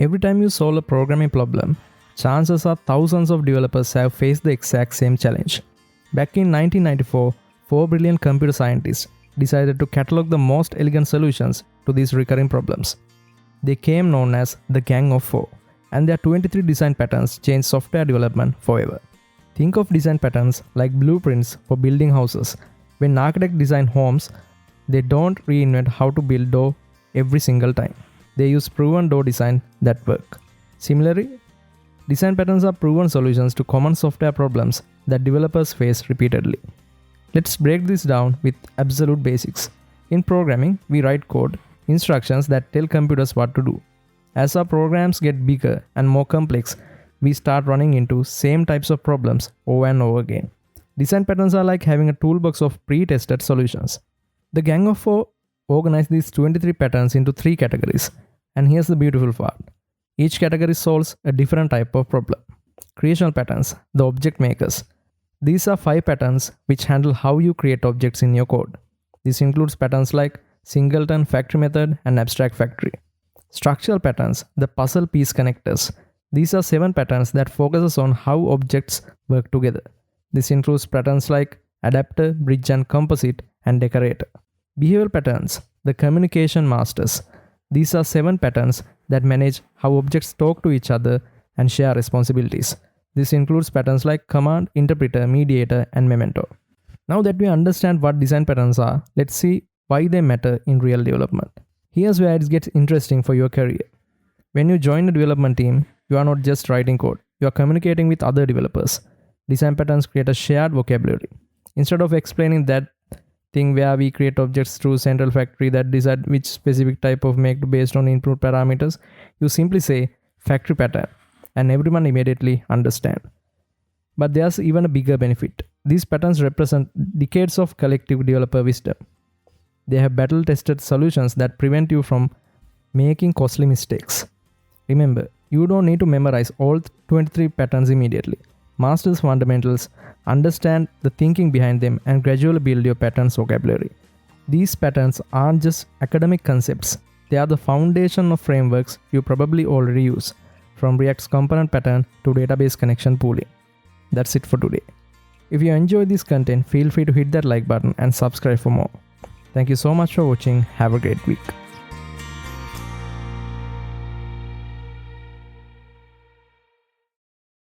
Every time you solve a programming problem, chances are thousands of developers have faced the exact same challenge. Back in 1994, four brilliant computer scientists decided to catalog the most elegant solutions to these recurring problems. They came known as the Gang of Four, and their 23 design patterns changed software development forever. Think of design patterns like blueprints for building houses. When architects design homes, they don't reinvent how to build door every single time. They use proven door design that work. Similarly, design patterns are proven solutions to common software problems that developers face repeatedly. Let's break this down with absolute basics. In programming, we write code, instructions that tell computers what to do. As our programs get bigger and more complex, we start running into same types of problems over and over again. Design patterns are like having a toolbox of pre-tested solutions. The Gang of Four organize these 23 patterns into 3 categories. And here's the beautiful part. Each category solves a different type of problem. Creational patterns, the object makers. These are 5 patterns which handle how you create objects in your code. This includes patterns like singleton, factory method, and abstract factory. Structural patterns, the puzzle piece connectors. These are 7 patterns that focuses on how objects work together. This includes patterns like adapter, bridge and composite, and decorator. Behavioral patterns, the communication masters. These are 7 patterns that manage how objects talk to each other and share responsibilities. This includes patterns like command, interpreter, mediator, and memento. Now that we understand what design patterns are, let's see why they matter in real development. Here's where it gets interesting for your career. When you join a development team, you are not just writing code, you are communicating with other developers. Design patterns create a shared vocabulary. Instead of explaining that thing where we create objects through central factory that decide which specific type of make based on input parameters, you simply say factory pattern and everyone immediately understand. But there's even a bigger benefit. These patterns represent decades of collective developer wisdom. They have battle-tested solutions that prevent you from making costly mistakes. Remember, you don't need to memorize all 23 patterns immediately. Master the fundamentals, understand the thinking behind them, and gradually build your patterns vocabulary. These patterns aren't just academic concepts. They are the foundation of frameworks you probably already use, from React's component pattern to database connection pooling. That's it for today. If you enjoyed this content, feel free to hit that like button and subscribe for more. Thank you so much for watching. Have a great week.